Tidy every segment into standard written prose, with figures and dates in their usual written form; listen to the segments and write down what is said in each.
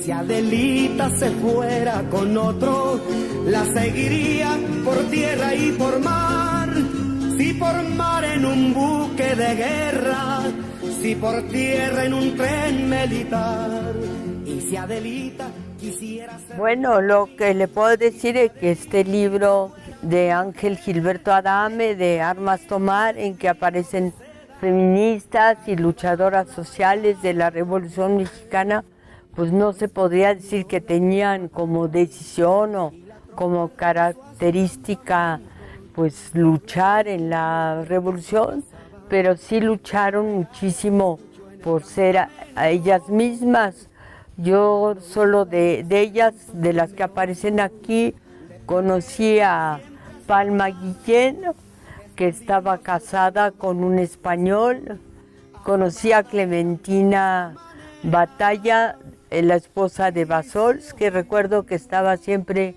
Si Adelita se fuera con otro, la seguiría por tierra y por mar. Si por mar en un buque de guerra, si por tierra en un tren militar. Y si Adelita quisiera ser... Bueno, lo que le puedo decir es que este libro de Ángel Gilberto Adame, de Armas Tomar, en que aparecen feministas y luchadoras sociales de la Revolución Mexicana, pues no se podría decir que tenían como decisión o como característica pues luchar en la revolución, pero sí lucharon muchísimo por ser a ellas mismas. Yo solo de ellas, de las que aparecen aquí, conocí a Palma Guillén, que estaba casada con un español. Conocí a Clementina Batalla, la esposa de Bassols, que recuerdo que estaba siempre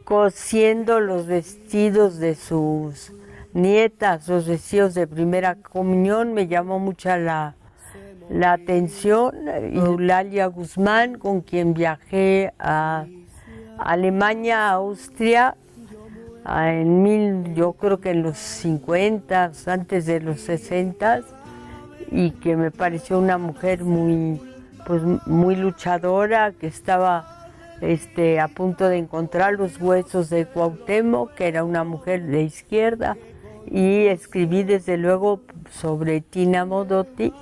cosiendo los vestidos de sus nietas, los vestidos de primera comunión. Me llamó mucho la atención. Y Eulalia Guzmán, con quien viajé a Alemania, a Austria, yo creo que en los 50, antes de los 60, y que me pareció una mujer muy luchadora, que estaba a punto de encontrar los huesos de Cuauhtémoc, que era una mujer de izquierda. Y escribí desde luego sobre Tina Modotti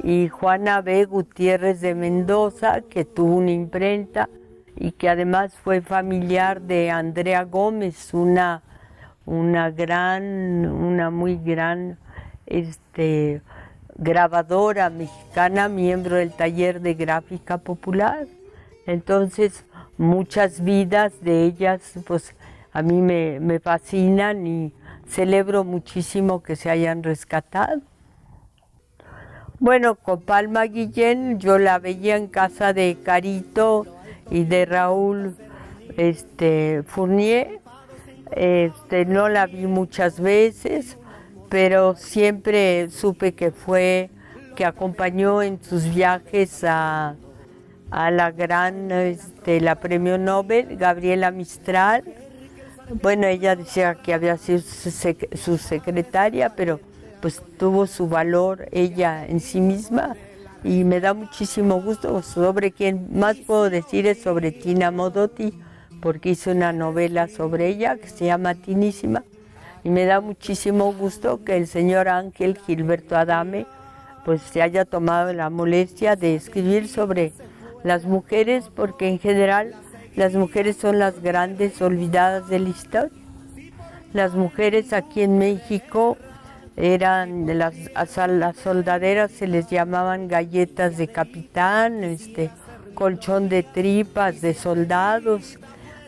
y Juana B. Gutiérrez de Mendoza, que tuvo una imprenta y que además fue familiar de Andrea Gómez, una muy gran grabadora mexicana, miembro del Taller de Gráfica Popular. Entonces, muchas vidas de ellas, pues a mí me fascinan y celebro muchísimo que se hayan rescatado. Bueno, con Palma Guillén yo la veía en casa de Carito y de Raúl Fournier. No la vi muchas veces, pero siempre supe que acompañó en sus viajes a la gran, la premio Nobel, Gabriela Mistral. Bueno, ella decía que había sido su secretaria, pero pues tuvo su valor ella en sí misma, y me da muchísimo gusto. Sobre quien más puedo decir es sobre Tina Modotti, porque hice una novela sobre ella que se llama Tinísima, y me da muchísimo gusto que el señor Ángel Gilberto Adame pues se haya tomado la molestia de escribir sobre las mujeres, porque en general las mujeres son las grandes olvidadas de la historia. Las mujeres aquí en México eran las soldaderas, se les llamaban galletas de capitán, colchón de tripas de soldados,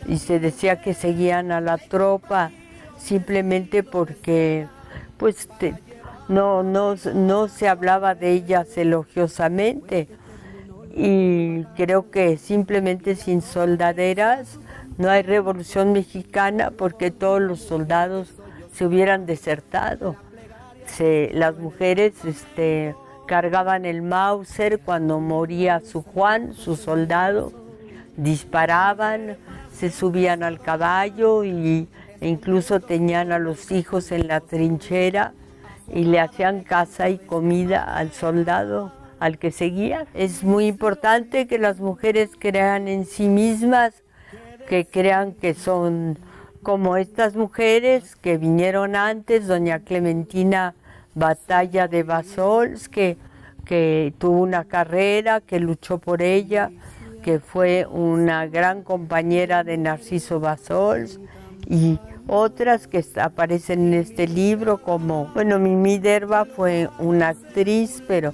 y se decía que seguían a la tropa simplemente porque pues no se hablaba de ellas elogiosamente. Y creo que simplemente sin soldaderas no hay revolución mexicana, porque todos los soldados se hubieran desertado. Las mujeres cargaban el Mauser cuando moría su Juan, su soldado, disparaban, se subían al caballo e incluso tenían a los hijos en la trinchera y le hacían casa y comida al soldado al que seguía. Es muy importante que las mujeres crean en sí mismas, que crean que son como estas mujeres que vinieron antes, doña Clementina Batalla de Bassols, que tuvo una carrera, que luchó por ella, que fue una gran compañera de Narciso Bassols, y otras que aparecen en este libro, como, bueno, Mimi Derba fue una actriz, pero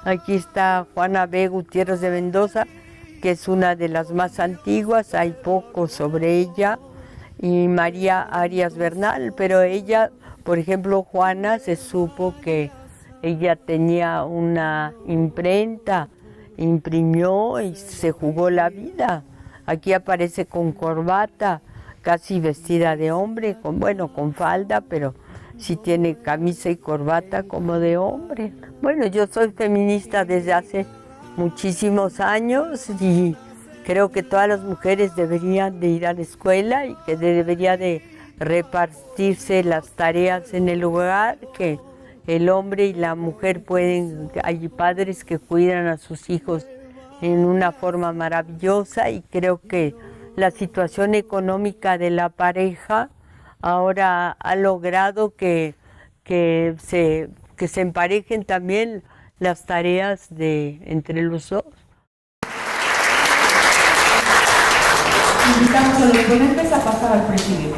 aquí está Juana B. Gutiérrez de Mendoza, que es una de las más antiguas, hay poco sobre ella, y María Arias Bernal, pero ella, por ejemplo, Juana, se supo que ella tenía una imprenta, imprimió y se jugó la vida. Aquí aparece con corbata, casi vestida de hombre, con falda, pero sí tiene camisa y corbata como de hombre. Bueno, yo soy feminista desde hace muchísimos años y creo que todas las mujeres deberían de ir a la escuela y que debería de repartirse las tareas en el hogar, que el hombre y la mujer pueden, hay padres que cuidan a sus hijos en una forma maravillosa, y creo que la situación económica de la pareja ahora ha logrado que se emparejen también las tareas entre los dos. Invitamos a los ponentes a pasar al presidente.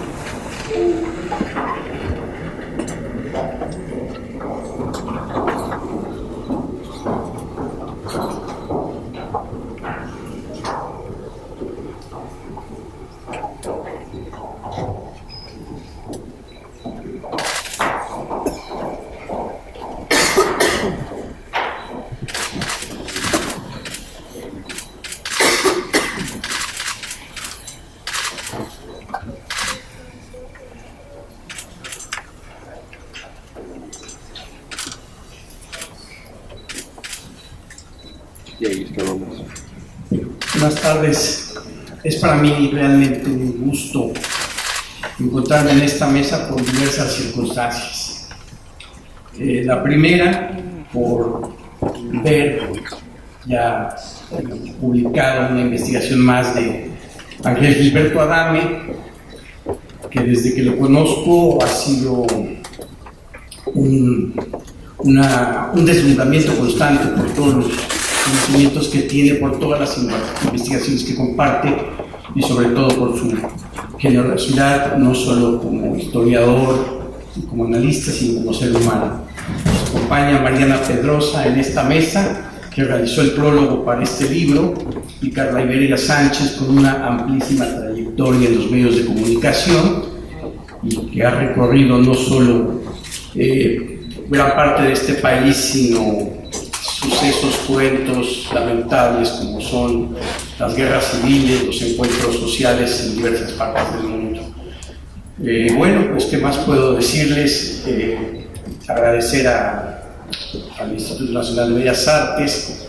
Buenas tardes. Es para mí realmente un gusto encontrarme en esta mesa por diversas circunstancias. La primera, por ver ya publicada una investigación más de Ángel Gilberto Adame, que desde que lo conozco ha sido un deslumbramiento constante por todos los conocimientos que tiene, por todas las investigaciones que comparte y sobre todo por su generosidad, no solo como historiador y como analista, sino como ser humano. Nos acompaña Mariana Pedrosa en esta mesa, que realizó el prólogo para este libro, y Carla Iberia Sánchez, con una amplísima trayectoria en los medios de comunicación y que ha recorrido no solo gran parte de este país, sino sucesos cruentos, lamentables, como son las guerras civiles, los encuentros sociales en diversas partes del mundo. Bueno, pues qué más puedo decirles. Agradecer al Instituto Nacional de Bellas Artes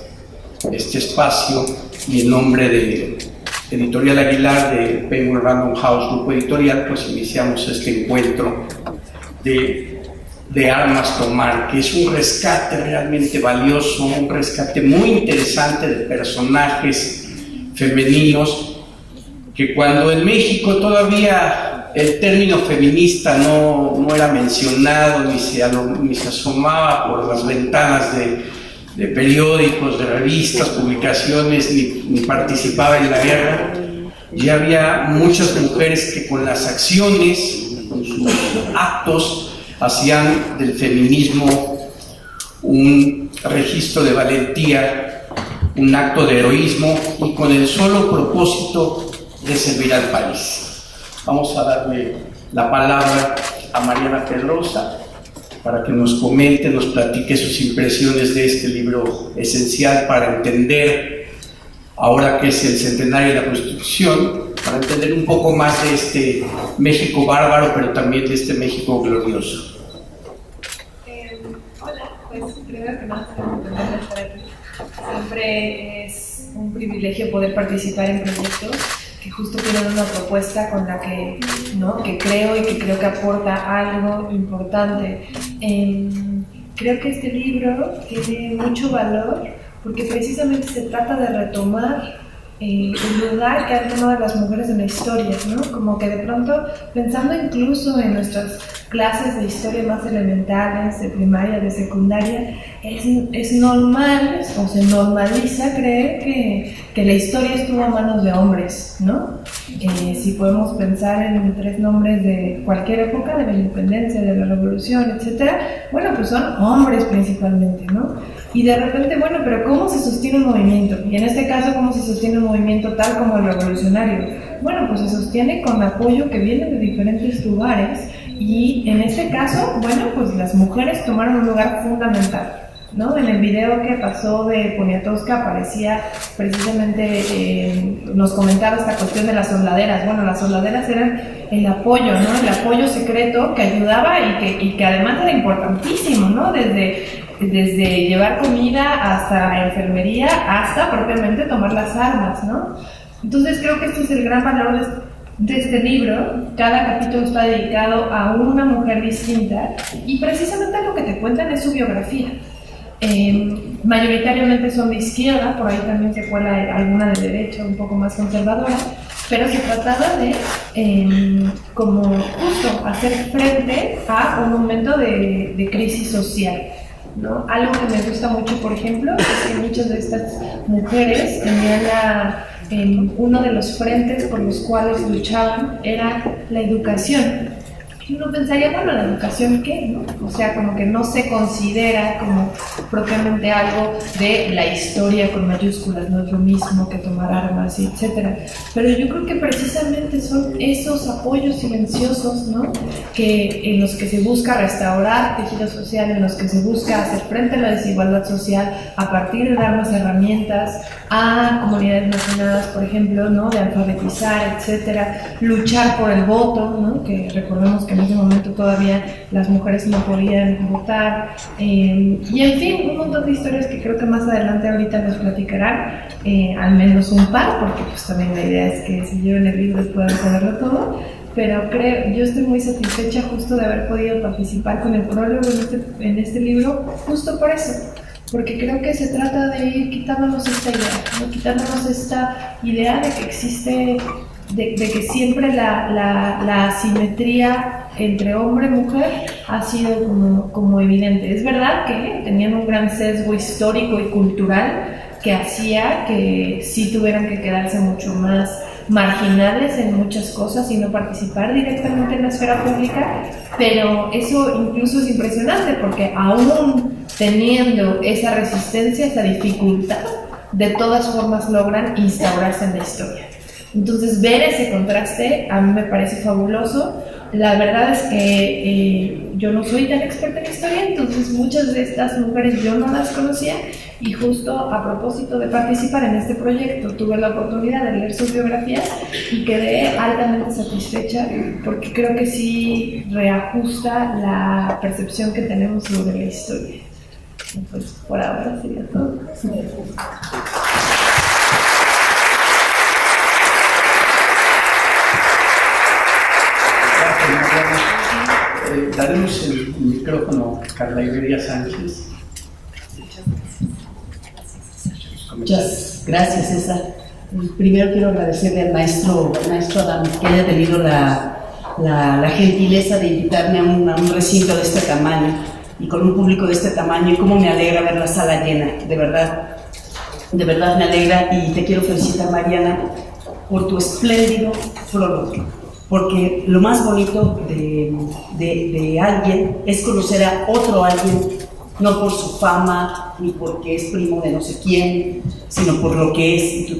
este espacio, y en nombre de Editorial Aguilar de Penguin Random House Grupo Editorial, pues iniciamos este encuentro de Armas Tomar, que es un rescate realmente valioso, un rescate muy interesante de personajes femeninos, que cuando en México todavía el término feminista no era mencionado, ni se asomaba por las ventanas de periódicos, de revistas, publicaciones, ni participaba en la guerra, ya había muchas mujeres que con las acciones, con sus actos, hacían del feminismo un registro de valentía, un acto de heroísmo, y con el solo propósito de servir al país. Vamos a darle la palabra a Mariana Pedrosa para que nos comente, nos platique sus impresiones de este libro esencial para entender, ahora que es el centenario de la Constitución, para entender un poco más de este México bárbaro, pero también de este México glorioso. Hola, pues primero que nada, estoy estar aquí. Siempre es un privilegio poder participar en proyectos que justo tienen una propuesta con la que, ¿no?, que creo y que creo que aporta algo importante. Creo que este libro tiene mucho valor porque precisamente se trata de retomar el lugar que han tomado las mujeres en la historia, ¿no? Como que de pronto, pensando incluso en nuestras clases de historia más elementales, de primaria, de secundaria, es normal, o se normaliza creer que la historia estuvo a manos de hombres, ¿no? Si podemos pensar en 3 nombres de cualquier época, de la independencia, de la revolución, etcétera, bueno, pues son hombres principalmente, ¿no? Y de repente, bueno, pero ¿cómo se sostiene un movimiento? Y en este caso, ¿cómo se sostiene un movimiento tal como el revolucionario? Bueno, pues se sostiene con apoyo que viene de diferentes lugares, y en este caso, bueno, pues las mujeres tomaron un lugar fundamental, ¿no? En el video que pasó de Poniatowska aparecía precisamente, nos comentaba esta cuestión de las soldaderas. Bueno, las soldaderas eran el apoyo, ¿no? El apoyo secreto que ayudaba y que además era importantísimo, ¿no? Desde llevar comida hasta enfermería, hasta propiamente tomar las armas, ¿no? Entonces creo que este es el gran valor de este libro. Cada capítulo está dedicado a una mujer distinta y precisamente lo que te cuentan es su biografía. Mayoritariamente son de izquierda, por ahí también se cuela alguna de derecha, un poco más conservadora, pero se trataba de como justo hacer frente a un momento de crisis social, ¿no? Algo que me gusta mucho, por ejemplo, es que muchas de estas mujeres tenían uno de los frentes por los cuales luchaban era la educación. Y uno pensaría, bueno, ¿la educación qué? ¿No? O sea, como que no se considera como propiamente algo de la historia con mayúsculas, no es lo mismo que tomar armas, etcétera. Pero yo creo que precisamente son esos apoyos silenciosos, ¿no? En los que se busca restaurar tejido social, en los que se busca hacer frente a la desigualdad social a partir de dar más herramientas a comunidades marginadas, por ejemplo, ¿no? De alfabetizar, etcétera, luchar por el voto, ¿no? Que recordemos que en ese momento todavía las mujeres no podían votar, y en fin, un montón de historias que creo que más adelante ahorita nos platicarán, al menos un par, porque pues también la idea es que si lleven el libro puedan saberlo todo, pero yo estoy muy satisfecha justo de haber podido participar con el prólogo en este libro, justo por eso. Porque creo que se trata de ir quitándonos esta idea, ¿no? Quitándonos esta idea de que existe, de que siempre la asimetría entre hombre y mujer ha sido como evidente. Es verdad que tenían un gran sesgo histórico y cultural que hacía que sí tuvieran que quedarse mucho más marginales en muchas cosas y no participar directamente en la esfera pública, pero eso incluso es impresionante porque aún teniendo esa resistencia, esa dificultad, de todas formas logran instaurarse en la historia. Entonces ver ese contraste a mí me parece fabuloso. La verdad es que yo no soy tan experta en historia, entonces muchas de estas mujeres yo no las conocía y justo a propósito de participar en este proyecto tuve la oportunidad de leer sus biografías y quedé altamente satisfecha porque creo que sí reajusta la percepción que tenemos sobre la historia. Pues por ahora sería todo. Daremos el micrófono a Carla Iberia Sánchez. Muchas gracias, César. Primero quiero agradecerle al maestro Adame que haya tenido la gentileza de invitarme a un recinto de este tamaño y con un público de este tamaño, y cómo me alegra ver la sala llena, de verdad me alegra, y te quiero felicitar, Mariana, por tu espléndido prólogo, porque lo más bonito de alguien es conocer a otro alguien, no por su fama, ni porque es primo de no sé quién, sino por lo que es. Y tu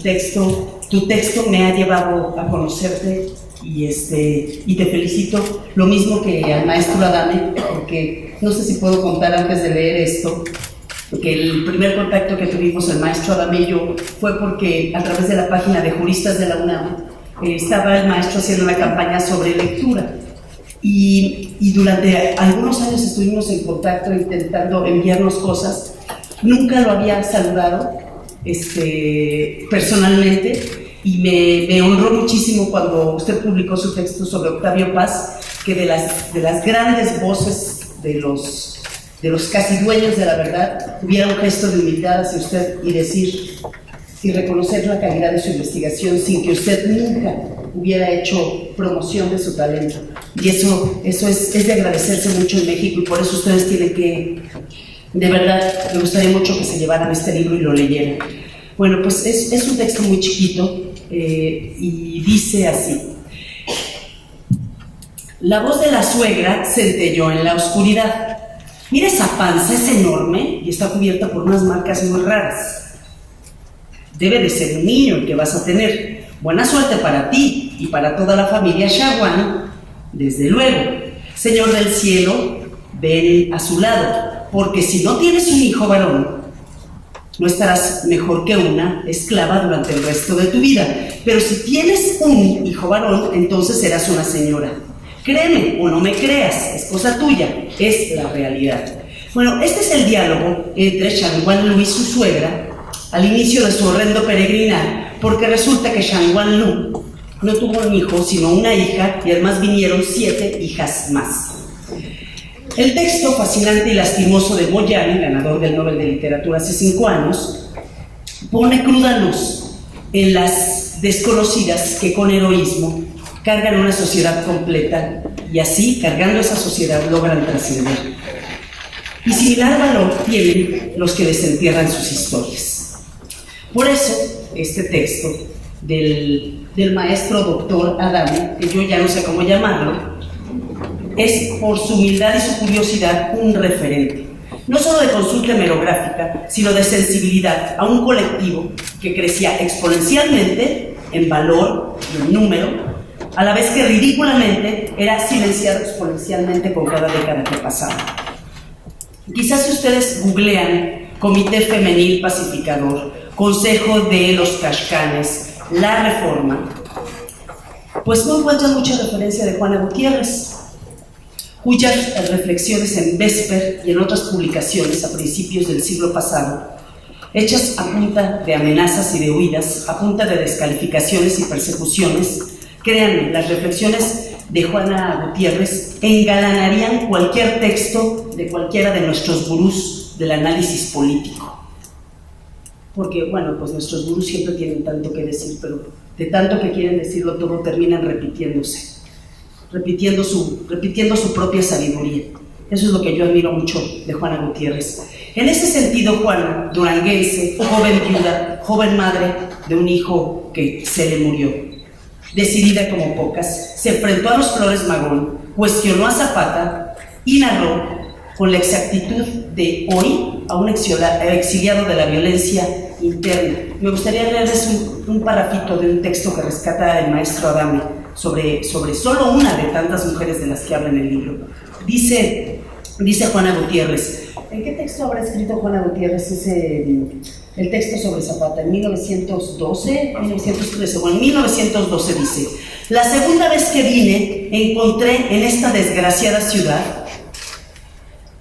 texto me ha llevado a conocerte, y te felicito, lo mismo que al maestro Adame, porque no sé si puedo contar antes de leer esto, que el primer contacto que tuvimos el maestro Adame y yo fue porque a través de la página de Juristas de la UNAM estaba el maestro haciendo una campaña sobre lectura, y durante algunos años estuvimos en contacto intentando enviarnos cosas. Nunca lo había saludado personalmente, y me honró muchísimo cuando usted publicó su texto sobre Octavio Paz, que de las grandes voces de los casi dueños de la verdad hubiera un gesto de humildad hacia usted y decir y reconocer la calidad de su investigación sin que usted nunca hubiera hecho promoción de su talento. Y eso es de agradecerse mucho en México, y por eso ustedes tienen que, de verdad, me gustaría mucho que se llevaran este libro y lo leyeran. Bueno, pues es un texto muy chiquito, y dice así: la voz de la suegra centelló en la oscuridad. Mira esa panza, es enorme y está cubierta por unas marcas muy raras. Debe de ser un niño el que vas a tener. Buena suerte para ti y para toda la familia Shawan. Desde luego, Señor del cielo, ven a su lado, porque si no tienes un hijo varón, no estarás mejor que una esclava durante el resto de tu vida. Pero si tienes un hijo varón, entonces serás una señora. Créeme o no me creas, es cosa tuya, es la realidad. Bueno, este es el diálogo entre Shangguan Lu y su suegra al inicio de su horrendo peregrinar porque resulta que Shang Guanlu no tuvo un hijo, sino una hija, y además vinieron 7 hijas más. El texto fascinante y lastimoso de Mo Yan, ganador del Nobel de Literatura hace 5 años, pone cruda luz en las desconocidas que con heroísmo cargan una sociedad completa y así, cargando esa sociedad, logran trascender. Y similar valor tienen los que desentierran sus historias. Por eso, este texto del maestro doctor Adame, que yo ya no sé cómo llamarlo, es por su humildad y su curiosidad un referente, no solo de consulta hemerográfica, sino de sensibilidad a un colectivo que crecía exponencialmente en valor y en número, a la vez que ridículamente era silenciado exponencialmente con cada década que pasaba. Quizás si ustedes googlean Comité Femenil Pacificador, Consejo de los Caxcanes, La Reforma, pues no encuentran mucha referencia de Juana Gutiérrez, cuyas reflexiones en Vesper y en otras publicaciones a principios del siglo pasado, hechas a punta de amenazas y de huidas, a punta de descalificaciones y persecuciones, créanme, las reflexiones de Juana Gutiérrez engalanarían cualquier texto de cualquiera de nuestros gurús del análisis político. Porque, bueno, pues nuestros gurús siempre tienen tanto que decir, pero de tanto que quieren decirlo todo terminan repitiéndose, repitiendo su propia sabiduría. Eso es lo que yo admiro mucho de Juana Gutiérrez. En ese sentido, Juana, duranguense, joven viuda, joven madre de un hijo que se le murió, decidida como pocas, se enfrentó a los Flores Magón, cuestionó a Zapata y narró con la exactitud de hoy a un exiliado de la violencia interna. Me gustaría leerles un parrafito de un texto que rescata el maestro Adame sobre solo una de tantas mujeres de las que habla en el libro. Dice Juana Gutiérrez, ¿en qué texto habrá escrito Juana Gutiérrez el texto sobre Zapata? ¿En 1912? 1913. Bueno, en 1912 dice: la segunda vez que vine, encontré en esta desgraciada ciudad,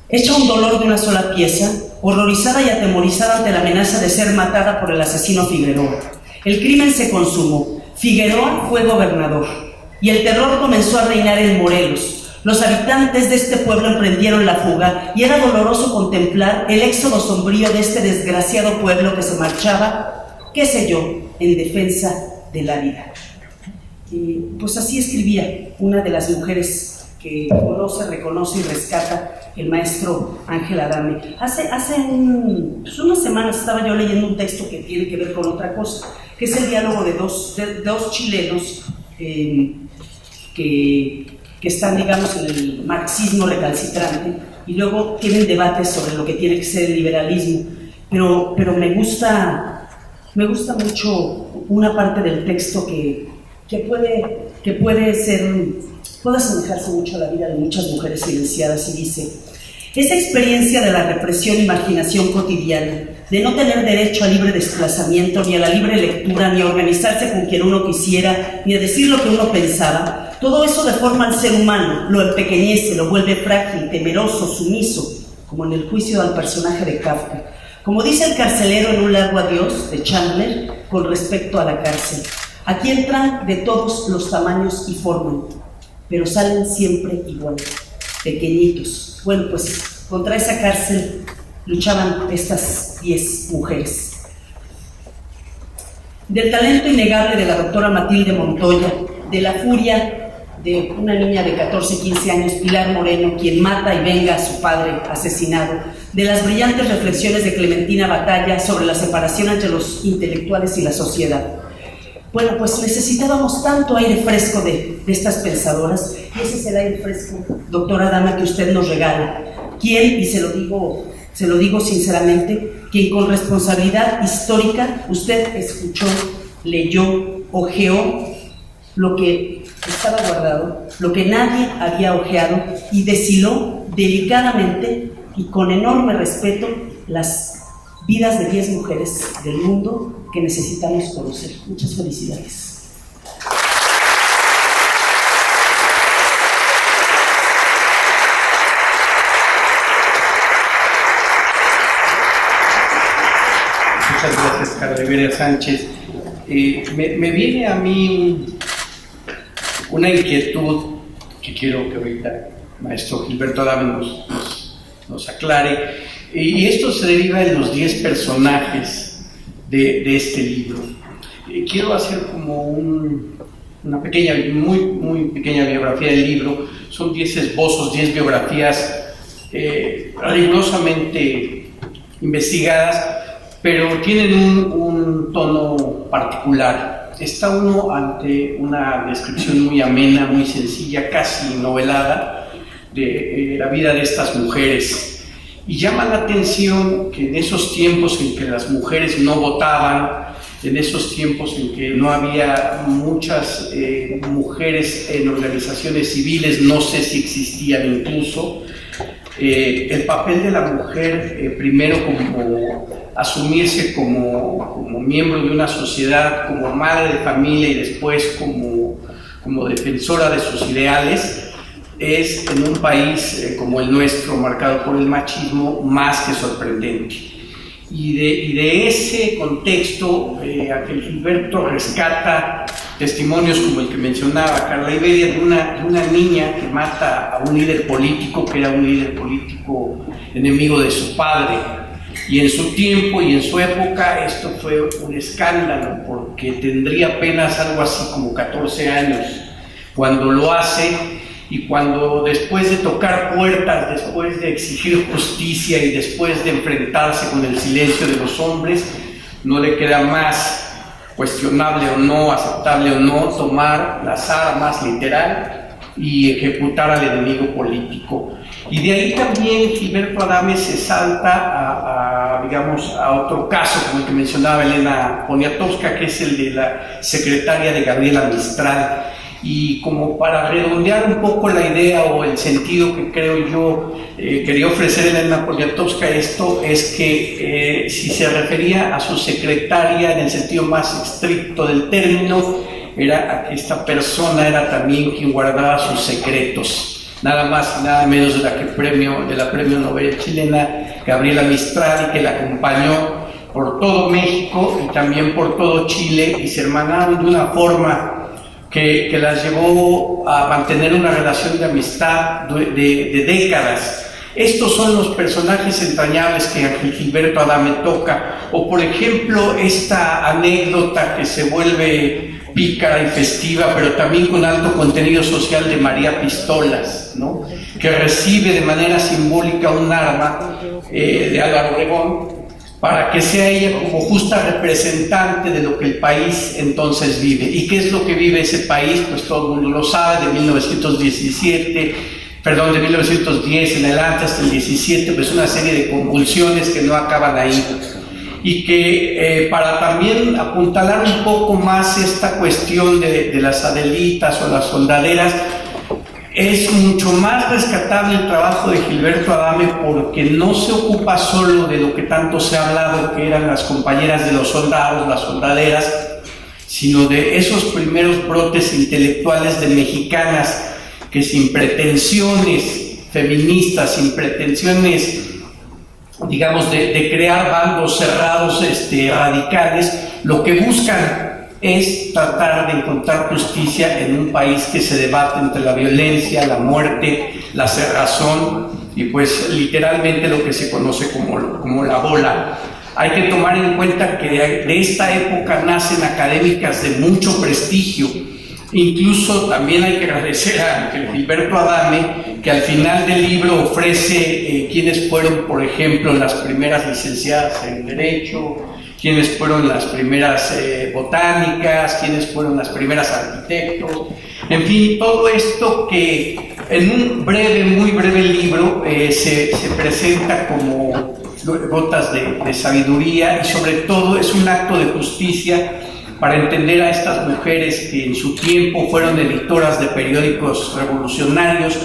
hecha un dolor de una sola pieza, horrorizada y atemorizada ante la amenaza de ser matada por el asesino Figueroa. El crimen se consumó. Figueroa fue gobernador y el terror comenzó a reinar en Morelos. Los habitantes de este pueblo emprendieron la fuga y era doloroso contemplar el éxodo sombrío de este desgraciado pueblo que se marchaba, qué sé yo, en defensa de la vida. Y pues así escribía una de las mujeres que conoce, reconoce y rescata el maestro Ángel Adame. Hace unas semanas estaba yo leyendo un texto que tiene que ver con otra cosa, que es el diálogo de dos chilenos que están, digamos, en el marxismo recalcitrante y luego tienen debates sobre lo que tiene que ser el liberalismo. Pero me gusta mucho una parte del texto que puede asemejarse mucho a la vida de muchas mujeres silenciadas, y dice: esa experiencia de la represión y marginación cotidiana, de no tener derecho a libre desplazamiento, ni a la libre lectura, ni a organizarse con quien uno quisiera, ni a decir lo que uno pensaba, todo eso deforma al ser humano, lo empequeñece, lo vuelve frágil, temeroso, sumiso, como en el juicio al personaje de Kafka. Como dice el carcelero en Un largo adiós, de Chandler, con respecto a la cárcel: aquí entran de todos los tamaños y formas, pero salen siempre igual, pequeñitos. Bueno, pues contra esa cárcel luchaban estas 10 mujeres. Del talento innegable de la doctora Matilde Montoya, de la furia de una niña de 14, 15 años, Pilar Moreno, quien mata y venga a su padre asesinado, de las brillantes reflexiones de Clementina Batalla sobre la separación entre los intelectuales y la sociedad. Bueno, pues necesitábamos tanto aire fresco de estas pensadoras, y ese es el aire fresco, doctora Adame, que usted nos regala. Quien, y se lo digo sinceramente, quien con responsabilidad histórica usted escuchó, leyó, hojeó lo que estaba guardado, lo que nadie había hojeado, y deshiló delicadamente y con enorme respeto las vidas de 10 mujeres del mundo que necesitamos conocer. Muchas felicidades. Muchas gracias, Carla Iberia Sánchez. me viene a mí una inquietud que quiero que ahorita el maestro Gilberto Adame nos aclare, y esto se deriva en los 10 personajes de este libro. Quiero hacer como una pequeña, muy pequeña biografía del libro. Son 10 esbozos, 10 biografías rigurosamente investigadas, pero tienen un tono particular. Está uno ante una descripción muy amena, muy sencilla, casi novelada, de la vida de estas mujeres. Y llama la atención que en esos tiempos en que las mujeres no votaban, en esos tiempos en que no había muchas mujeres en organizaciones civiles, no sé si existían incluso, el papel de la mujer, primero como asumirse como miembro de una sociedad, como madre de familia y después como defensora de sus ideales, es en un país como el nuestro, marcado por el machismo, más que sorprendente. Y de ese contexto, aquel Gilberto rescata testimonios como el que mencionaba Carla Iberia, de una niña que mata a un líder político, que era un líder político enemigo de su padre. Y en su tiempo y en su época esto fue un escándalo, porque tendría apenas algo así como 14 años cuando lo hace. Y cuando después de tocar puertas, después de exigir justicia y después de enfrentarse con el silencio de los hombres, no le queda más, cuestionable o no, aceptable o no, tomar las armas literal y ejecutar al enemigo político. Y de ahí también Gilberto Adame se salta a otro caso, como el que mencionaba Elena Poniatowska, que es el de la secretaria de Gabriela Mistral. Y como para redondear un poco la idea o el sentido que creo yo quería ofrecer Elena Poniatowska, esto es que si se refería a su secretaria en el sentido más estricto del término, era a que esta persona era también quien guardaba sus secretos, nada más y nada menos de la premio Nobel chilena Gabriela Mistral, y que la acompañó por todo México y también por todo Chile, y se hermanaron de una forma que las llevó a mantener una relación de amistad de décadas. Estos son los personajes entrañables que Ángel Gilberto Adame toca, o por ejemplo esta anécdota que se vuelve pícara y festiva, pero también con alto contenido social, de María Pistolas, ¿no?, que recibe de manera simbólica un arma de Álvaro Obregón, para que sea ella como justa representante de lo que el país entonces vive. ¿Y qué es lo que vive ese país? Pues todo el mundo lo sabe. De 1910 en adelante hasta el 17, pues una serie de convulsiones que no acaban ahí. Y que para también apuntalar un poco más esta cuestión de las Adelitas o las soldaderas, es mucho más rescatable el trabajo de Gilberto Adame, porque no se ocupa solo de lo que tanto se ha hablado, que eran las compañeras de los soldados, las soldaderas, sino de esos primeros brotes intelectuales de mexicanas que, sin pretensiones feministas, sin pretensiones, digamos, de crear bandos cerrados radicales, lo que buscan es tratar de encontrar justicia en un país que se debate entre la violencia, la muerte, la cerrazón y pues literalmente lo que se conoce como la bola. Hay que tomar en cuenta que de esta época nacen académicas de mucho prestigio. Incluso también hay que agradecer a Gilberto Adame, que al final del libro ofrece quienes fueron, por ejemplo, las primeras licenciadas en Derecho, quiénes fueron las primeras botánicas, quiénes fueron las primeras arquitectos, en fin, todo esto que en un muy breve libro se presenta como gotas de sabiduría, y sobre todo es un acto de justicia para entender a estas mujeres que en su tiempo fueron editoras de periódicos revolucionarios,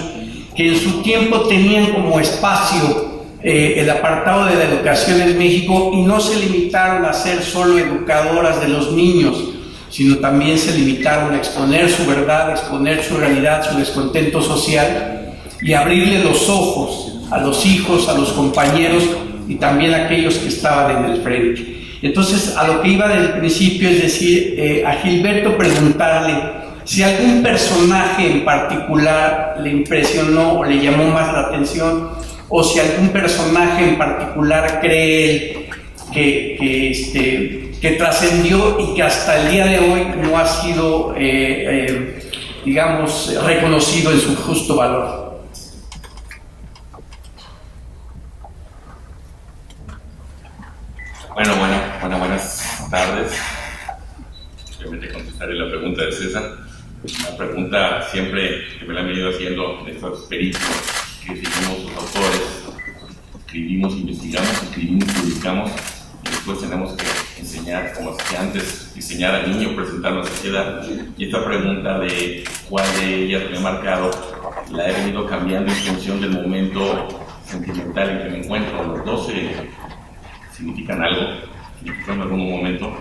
que en su tiempo tenían como espacio el apartado de la educación en México, y no se limitaron a ser solo educadoras de los niños, sino también se limitaron a exponer su verdad, a exponer su realidad, su descontento social, y abrirle los ojos a los hijos, a los compañeros y también a aquellos que estaban en el frente. Entonces, a lo que iba del principio, es decir, a Gilberto preguntarle si algún personaje en particular le impresionó o le llamó más la atención, o si algún personaje en particular cree él que trascendió y que hasta el día de hoy no ha sido, digamos, reconocido en su justo valor. Buenas tardes. Obviamente contestaré la pregunta de César. Una pregunta siempre que me la han venido haciendo en estos peritos que seguimos los autores, escribimos, investigamos, publicamos, y después tenemos que enseñar, como decía antes, diseñar al niño, presentarlo a la sociedad. Y esta pregunta de cuál de ellas me ha marcado, la he venido cambiando en función del momento sentimental en que me encuentro. Los 12 significan algo, significan en algún momento,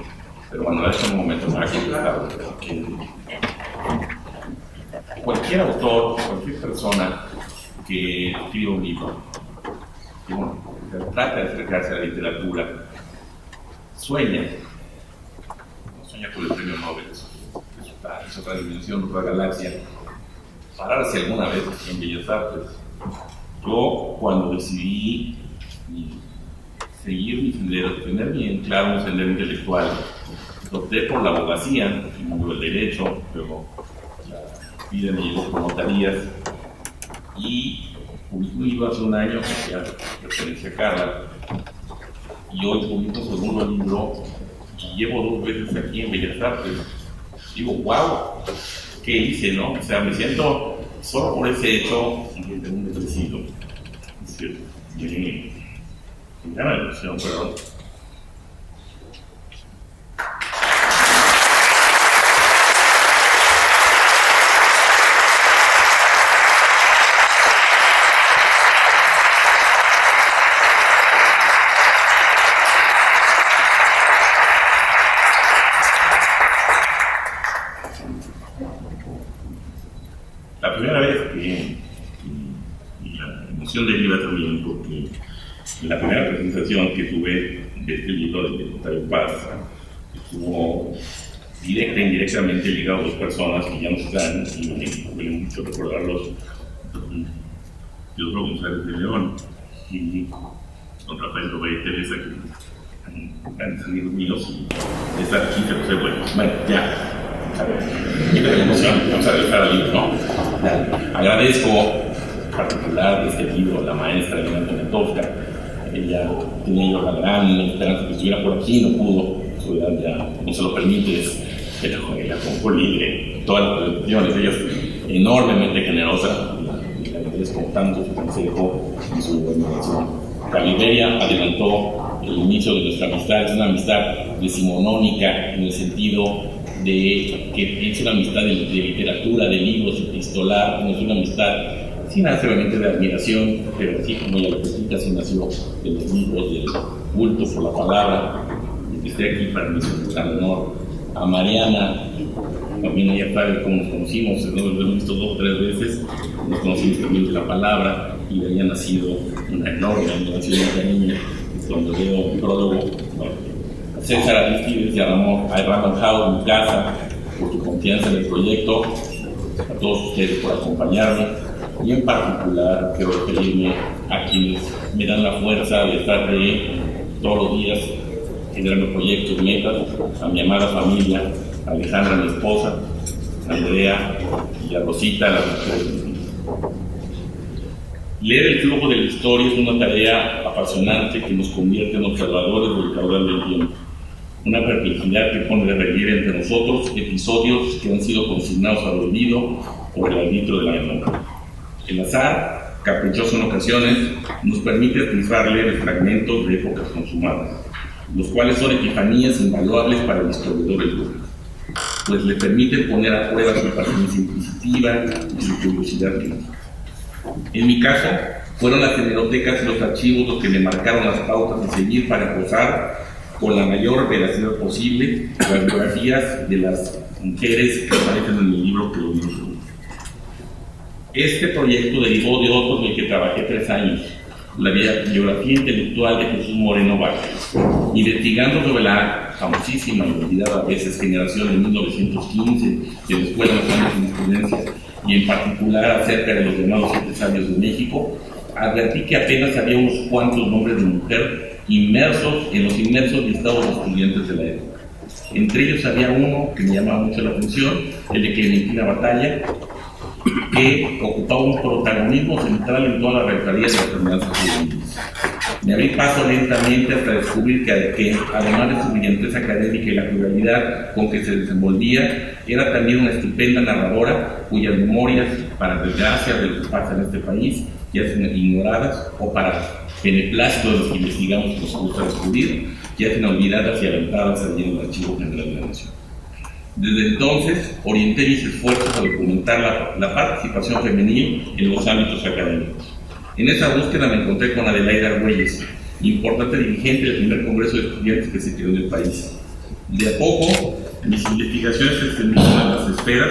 pero bueno, es un momento para contestar. Cualquier autor, cualquier persona que escriba un libro, que bueno, trata de acercarse a la literatura, sueña por el premio Nobel, es otra dimensión, otra galaxia. Pararse alguna vez en Bellas Artes. Yo, cuando decidí seguir mi sendero, tener bien claro un sendero intelectual, opté por la abogacía, y no el derecho, pero la vida me llevó por notarías, y publiqué un libro hace un año que hacía referencia a Carla, y hoy publico un segundo libro, y llevo 2 veces aquí en Bellas Artes. Digo, wow, ¿qué hice, no? O sea, me siento, solo por ese hecho, un bendecido. Es cierto, me gana la ilusión, perdón. La primera vez y la emoción deriva también porque en la primera presentación que tuve de este libro de Octavio Paz estuvo directa e indirectamente ligado a 2 personas que ya no están, y me duele mucho recordarlos: Teodoro González de León y don Rafael Robay y Teresa, que han amigos míos, y esta aquí, pero bueno, ya. Y de la emoción, vamos a regresar al libro, ¿no? Agradezco en particular de este libro a la maestra Elena Poniatowska. Ella tenía yo la gran esperanza que estuviera por aquí, no pudo, su edad ya no se lo permite, pero ella fue libre, todas las presentaciones, ella es enormemente generosa, y le agradezco tanto su consejo y su animación. Caliberia adelantó el inicio de nuestra amistad, es una amistad decimonónica en el sentido de que es una amistad de literatura, de libros, epistolar, no es una amistad sin necesariamente de admiración, pero así como ella lo explica, se nació de los libros, del culto por la palabra, y que esté aquí para mí es un gran honor. A Mariana, también ella sabe cómo nos conocimos, nos hemos visto 2 o 3 veces, nos conocimos también de la palabra, y de ahí ha nacido una enorme admiración y cariño. Cuando leo un prólogo, a César Aristides y a Ramón Jau en mi casa, por tu confianza en el proyecto, a todos ustedes por acompañarme, y en particular quiero referirme a quienes me dan la fuerza de estar de todos los días generando proyectos, metas, a mi amada familia, a Alejandra, mi esposa, a Andrea y a Rosita, la mujer de mi vida. Leer el flujo de la historia es una tarea apasionante que nos convierte en observadores del caudal del tiempo. Una perplejidad que pone de relieve entre nosotros episodios que han sido consignados al olvido por el arbitrio de la memoria. El azar, caprichoso en ocasiones, nos permite atisbar leves fragmentos de épocas consumadas, los cuales son epifanías invaluables para el historiador del grupo, pues le permiten poner a prueba su paciencia inquisitiva y su curiosidad crítica. En mi caso, fueron las hemerotecas y los archivos los que me marcaron las pautas de seguir para gozar con la mayor veracidad posible las biografías de las mujeres que aparecen en el libro que lo vimos. Este proyecto derivó de otro en el que trabajé 3 años, la biografía intelectual de Jesús Moreno Vázquez. Investigando sobre la famosísima y olvidada a veces generación de 1915 de la Escuela Nacional de Jurisprudencia, y en particular acerca de los llamados 7 sabios de México, advertí que apenas había unos cuantos nombres de mujer inmersos en los inmersos listados de estudiantes de la época. Entre ellos había uno que me llamaba mucho la atención, el de Clementina Batalla, que ocupaba un protagonismo central en toda la rectoría de las enseñanzas juveniles. Me abrí paso lentamente hasta descubrir que, además de su brillantez académica y la pluralidad con que se desenvolvía, era también una estupenda narradora cuyas memorias, para desgracia de lo que pasa en este país, yacen ignoradas, o para beneplácito de los que investigamos que nos gusta descubrir, yacen olvidadas y aventadas allí en el Archivo General de la Nación. Desde entonces, orienté mis esfuerzos a documentar la participación femenil en los ámbitos académicos. En esa búsqueda me encontré con Adelaida Argüelles, importante dirigente del primer Congreso de Estudiantes que se creó en el país. De a poco, mis investigaciones se extendieron a las esferas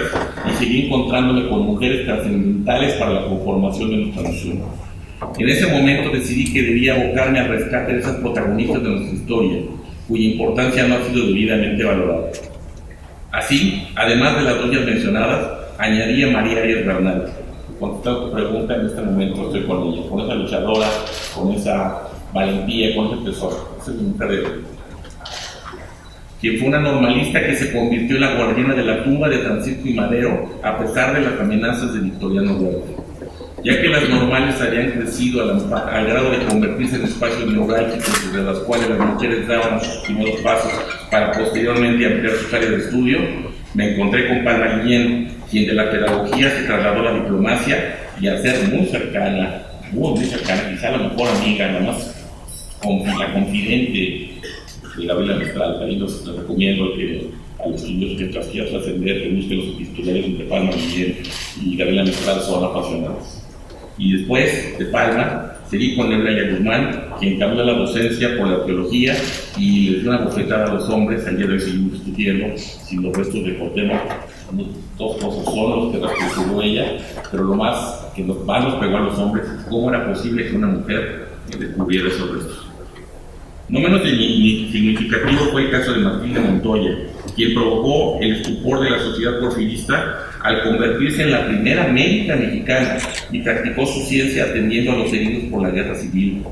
y seguí encontrándome con mujeres trascendentales para la conformación de nuestra nación. En ese momento decidí que debía abocarme al rescate de esas protagonistas de nuestra historia, cuya importancia no ha sido debidamente valorada. Así, además de las dos ya mencionadas, añadí a María Arias Bernal. Contestando tu pregunta, en este momento estoy con ella, con esa luchadora, con esa valentía, con ese tesoro. Esa es mi mujer de hoy. Quien fue una normalista que se convirtió en la guardiana de la tumba de Francisco y Madero a pesar de las amenazas de Victoriano Huerta. Ya que las normales habían crecido al grado de convertirse en espacios neurálgicos desde las cuales las mujeres daban sus primeros pasos para posteriormente ampliar sus áreas de estudio, me encontré con Palma Guillén, quien de la pedagogía se trasladó a la diplomacia y a ser muy cercana, quizá la mejor amiga, la más la confidente de Gabriela Mistral. Ahí los recomiendo que a los estudios que quieran trascender, que busquen los epistolares entre Palma Guillén y Gabriela Mistral, son apasionados. Y después de Palma, seguí con Eulalia Guzmán, quien cambió la docencia por la teología y les dio una bofetada a los hombres. Al día de hoy seguimos discutiendo si los restos de Cuauhtémoc, dos cosas son los que representó ella, pero lo más que nos pegó a los hombres es cómo era posible que una mujer descubriera esos restos. No menos significativo fue el caso de Matilde Montoya, quien provocó el estupor de la sociedad porfirista al convertirse en la primera médica mexicana y practicó su ciencia atendiendo a los heridos por la guerra civil.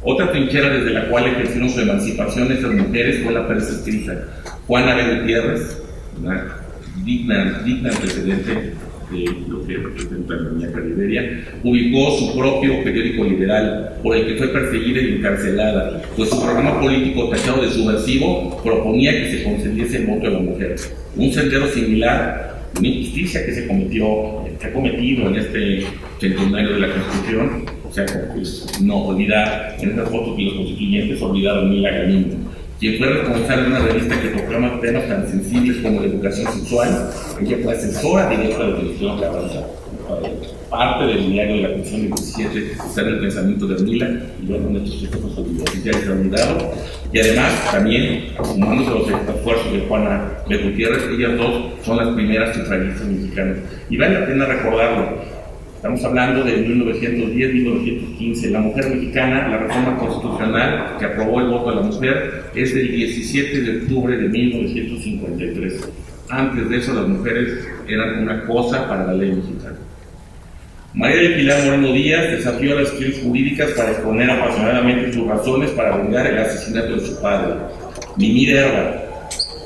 Otra trinchera desde la cual ejercieron su emancipación estas mujeres fue la prensa escrita. Juana B. Gutiérrez, una digna antecedente de lo que representa la Doña Caliberia, publicó su propio periódico liberal, por el que fue perseguida y encarcelada, pues su programa político, tachado de subversivo, proponía que se concediese el voto de la mujer. Un sendero similar, una injusticia que se ha cometido en este centenario de la Constitución, o sea, pues, no olvidar en estas fotos que los constituyentes olvidaron Mila Galindo, quien fue responsable de una revista que proclama temas tan sensibles como la educación sexual. Ella fue asesora directa de la Comisión Carranza. Parte del diario de la Comisión 17 está en el pensamiento de Mila, y bueno, nuestros esfuerzos universitarios han olvidado. Y además, también, sumándose a los esfuerzos de Juana B. Gutiérrez, ellas dos son las primeras sufragistas mexicanas. Y vale la pena recordarlo. Estamos hablando de 1910-1915. La mujer mexicana, la reforma constitucional que aprobó el voto de la mujer, es del 17 de octubre de 1953. Antes de eso, las mujeres eran una cosa para la ley mexicana. María del Pilar Moreno Díaz desafió las acciones jurídicas para exponer apasionadamente sus razones para vengar el asesinato de su padre. Mimí Derba,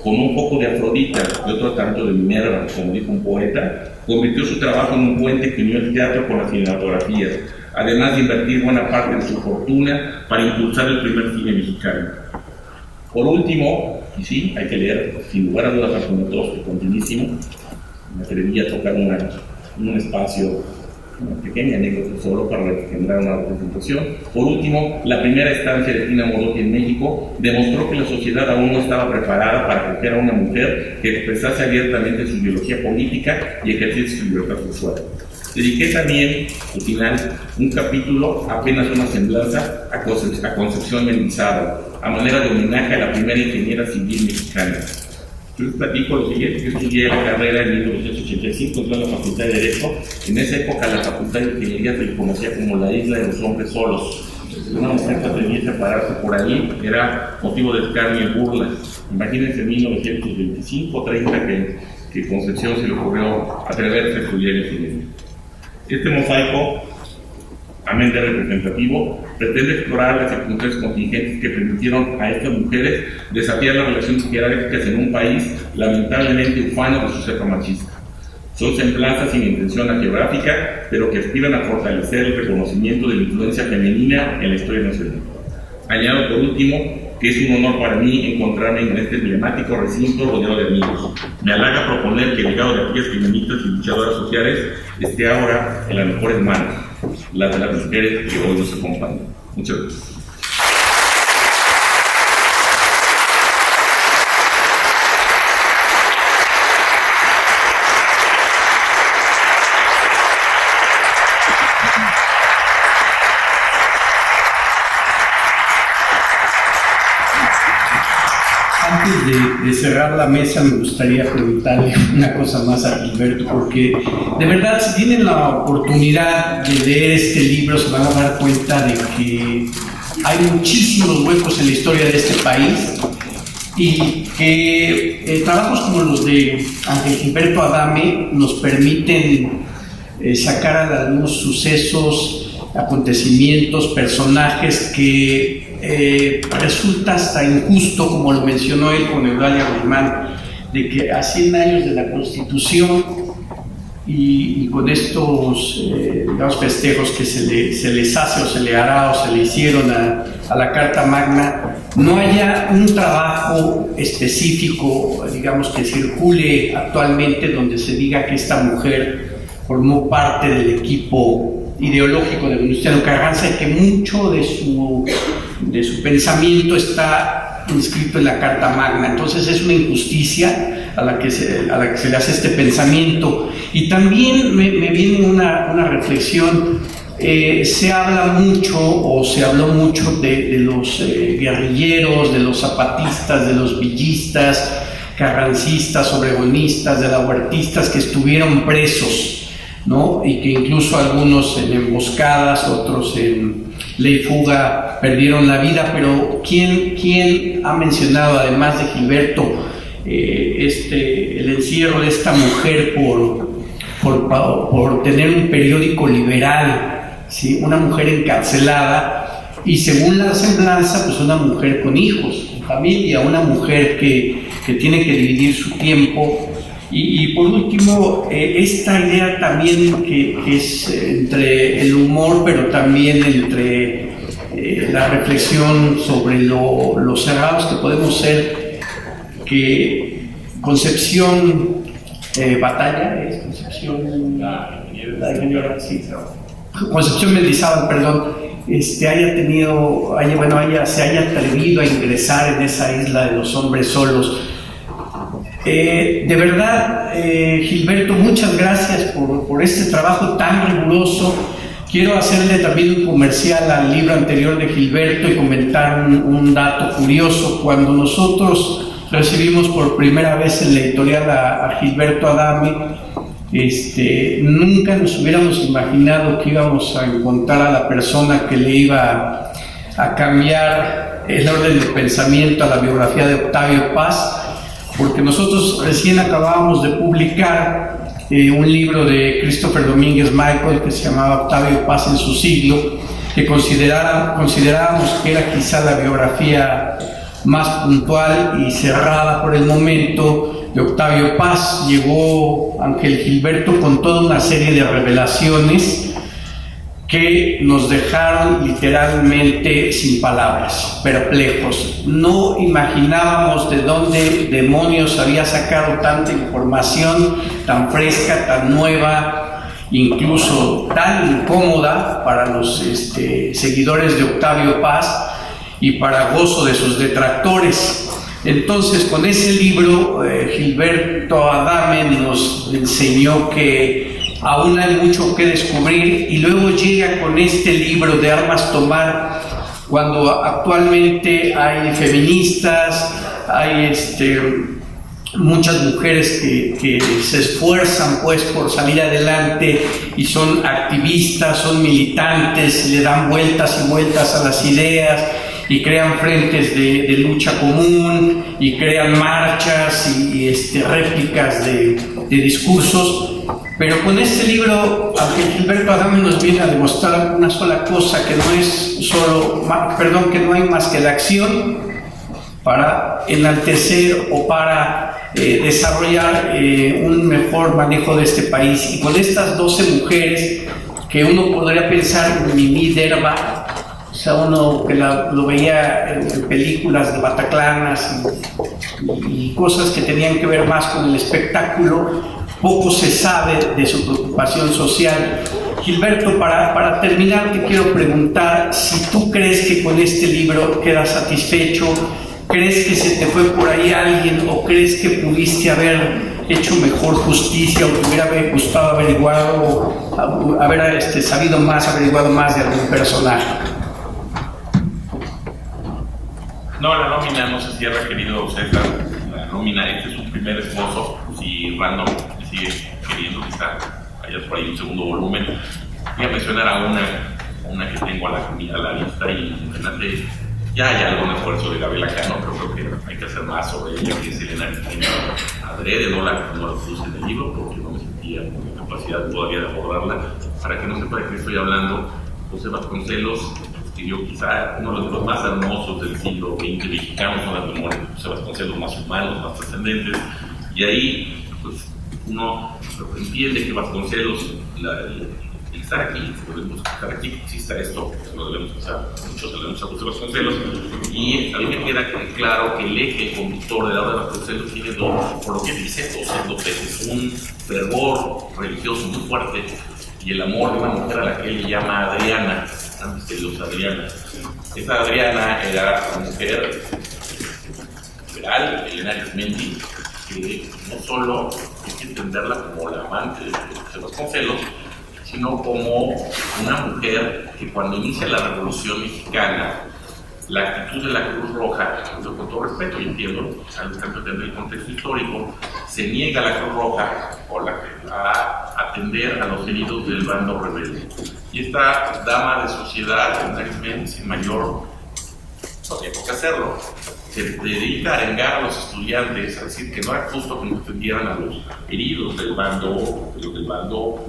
con un poco de Afrodita y otro tanto de Minerva, como dijo un poeta, convirtió su trabajo en un puente que unió el teatro con la cinematografía, además de invertir buena parte de su fortuna para impulsar el primer cine mexicano. Por último, y sí, hay que leer, sin lugar a dudas, a Poniatowski, continuísimo, me atreví a tocar un espacio, una pequeña anécdota solo para generar una representación. Por último, la primera estancia de Tina Modotti en México demostró que la sociedad aún no estaba preparada para acoger a una mujer que expresase abiertamente su ideología política y ejerciese su libertad sexual. Dediqué también, al final, un capítulo, apenas una semblanza, a Concepción Mendizábal, a manera de homenaje a la primera ingeniera civil mexicana. Yo les platico lo siguiente: yo estudié la carrera en 1985, entré a la Facultad de Derecho. En esa época la Facultad de Ingeniería se conocía como la isla de los hombres solos. una mujer se atreviese a pararse por ahí era motivo de escarnio y burla. Imagínense en 1925 o 30 que Concepción se le ocurrió atreverse a estudiar el cine. Este mosaico, amén de representativo, pretende explorar las circunstancias contingentes que permitieron a estas mujeres desafiar las relaciones jerárquicas en un país lamentablemente ufano de su cepa machista. Son semblanzas sin intención geográfica, pero que aspiran a fortalecer el reconocimiento de la influencia femenina en la historia nacional. Añado por último que es un honor para mí encontrarme en este emblemático recinto rodeado de amigos. Me halaga proponer que el legado de aquellas feministas y luchadoras sociales esté ahora en las mejores manos, las de las mujeres que hoy nos acompañan. Muchas gracias. Antes de cerrar la mesa, me gustaría preguntarle una cosa más a Gilberto, porque de verdad, si tienen la oportunidad de leer este libro, se van a dar cuenta de que hay muchísimos huecos en la historia de este país y que trabajos como los de Ángel Gilberto Adame nos permiten sacar a la luz sucesos, acontecimientos, personajes que resulta hasta injusto, como lo mencionó él con Eulalia Guzmán, de que a 100 años de la Constitución y con estos digamos, festejos que se les hace o se le hará o se le hicieron a la Carta Magna, no haya un trabajo específico, digamos, que circule actualmente donde se diga que esta mujer formó parte del equipo ideológico de Venustiano Carranza y que mucho de su pensamiento está inscrito en la Carta Magna. Entonces es una injusticia a la que se le hace este pensamiento. Y también me viene una reflexión. Se habla mucho o se habló mucho de los guerrilleros, de los zapatistas, de los villistas, carrancistas, obregonistas, de la huertistas que estuvieron presos, ¿no? Y que incluso algunos en emboscadas, otros en ley fuga perdieron la vida. Pero ¿quién ha mencionado, además de Gilberto, el encierro de esta mujer por tener un periódico liberal, ¿sí? Una mujer encarcelada y, según la semblanza, pues una mujer con hijos, con familia, una mujer que tiene que dividir su tiempo. Y por último, esta idea también que es entre el humor, pero también entre la reflexión sobre lo cerrados que podemos ser, que Concepción Batalla, ¿es Concepción? La ingeniera, sí. Concepción Mendizábal, perdón, se haya atrevido a ingresar en esa isla de los hombres solos. De verdad, Gilberto, muchas gracias por este trabajo tan riguroso. Quiero hacerle también un comercial al libro anterior de Gilberto y comentar un dato curioso. Cuando nosotros recibimos por primera vez en la editorial a Gilberto Adame, nunca nos hubiéramos imaginado que íbamos a encontrar a la persona que le iba a cambiar el orden de pensamiento a la biografía de Octavio Paz, porque nosotros recién acabábamos de publicar un libro de Christopher Domínguez Michael que se llamaba Octavio Paz en su siglo, que considerábamos que era quizá la biografía más puntual y cerrada por el momento de Octavio Paz. Llegó Ángel Gilberto con toda una serie de revelaciones que nos dejaron literalmente sin palabras, perplejos. No imaginábamos de dónde demonios había sacado tanta información tan fresca, tan nueva, incluso tan incómoda para los seguidores de Octavio Paz y para gozo de sus detractores. Entonces, con ese libro, Gilberto Adame nos enseñó que aún hay mucho que descubrir, y luego llega con este libro de Armas Tomar, cuando actualmente hay feministas, hay muchas mujeres que se esfuerzan pues por salir adelante y son activistas, son militantes, le dan vueltas y vueltas a las ideas y crean frentes de lucha común y crean marchas y réplicas de discursos. Pero con este libro, aunque Gilberto Adame nos viene a demostrar una sola cosa, que no hay más que la acción para enaltecer o para desarrollar un mejor manejo de este país. Y con estas 12 mujeres, que uno podría pensar en Mimi Derba, o sea, uno que lo veía en películas de bataclanas y cosas que tenían que ver más con el espectáculo, poco se sabe de su preocupación social. Gilberto, para terminar, te quiero preguntar si tú crees que con este libro quedas satisfecho, crees que se te fue por ahí alguien, o crees que pudiste haber hecho mejor justicia, o te hubiera gustado haber sabido más, averiguado más de algún personaje. No, la nómina, no sé si ha requerido César, la nómina, este es un primer esbozo, si Random sigue queriendo que está allá por ahí un segundo volumen. Voy a mencionar a una que tengo a la vista, y imagínate, ya hay algún esfuerzo de Gabriela Cano, pero creo que hay que hacer más sobre ella, que es Elena Cristina. Adrede no la puse en el libro porque no me sentía con la capacidad todavía de abordarla. Para que no sepa de qué estoy hablando, José Vasconcelos escribió quizá uno de los libros más hermosos del siglo XX mexicano, son las memorias de José Vasconcelos, más humanos, más trascendentes, y ahí pues uno entiende que Vasconcelos, el estar aquí, podemos estar aquí, que exista esto, lo debemos usar, muchos lo debemos usar José Vasconcelos, y a mí me queda claro que el eje conductor de la obra de Vasconcelos tiene por lo que dice, dos veces, un fervor religioso muy fuerte y el amor de una mujer a la que él le llama Adriana, antes que Dios Adriana. Esa Adriana era una mujer liberal, Elena Arismendi, que no solo hay que entenderla como la amante de José Vasconcelos, sino como una mujer que cuando inicia la Revolución Mexicana, la actitud de la Cruz Roja, con todo respeto, y entiendo, al entender el contexto histórico, se niega a la Cruz Roja a atender a los heridos del bando rebelde. Y esta dama de sociedad, Arismendi, sin mayor, no tiene por qué hacerlo, se dedica a arengar a los estudiantes, a decir que no era justo que no atendieran a los heridos del bando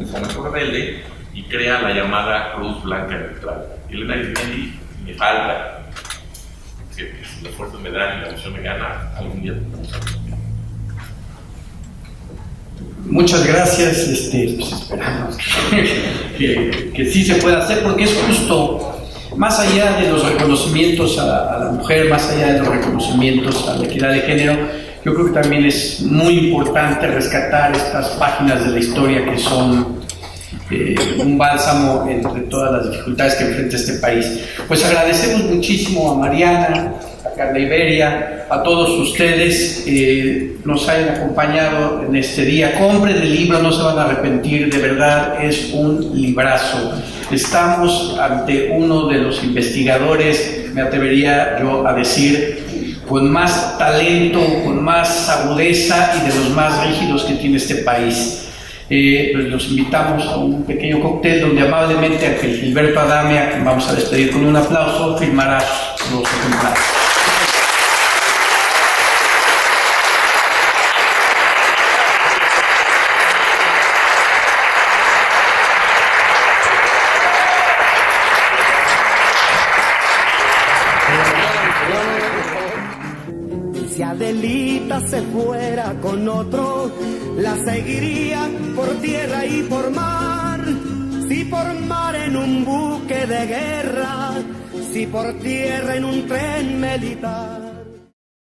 en momento rebelde, y crea la llamada Cruz Blanca Neutral. Elena Arismendi me falta, si las fuerzas me dan y la emoción me gana, algún día tendremos a ver. Muchas gracias, pues esperamos que sí se pueda hacer, porque es justo. Más allá de los reconocimientos a la mujer, más allá de los reconocimientos a la equidad de género, yo creo que también es muy importante rescatar estas páginas de la historia que son un bálsamo entre todas las dificultades que enfrenta este país. Pues agradecemos muchísimo a Mariana, a Carla Iberia, a todos ustedes nos hayan acompañado en este día. Compren el libro, no se van a arrepentir, de verdad es un librazo. Estamos ante uno de los investigadores, me atrevería yo a decir, con más talento, con más agudeza y de los más rígidos que tiene este país. Pues los invitamos a un pequeño cóctel donde amablemente Ángel Gilberto Adame, a quien vamos a despedir con un aplauso, firmará los ejemplares. Si Adelita se fuera con otro, la seguiría por tierra y por mar. Si por mar en un buque de guerra, si por tierra en un tren militar.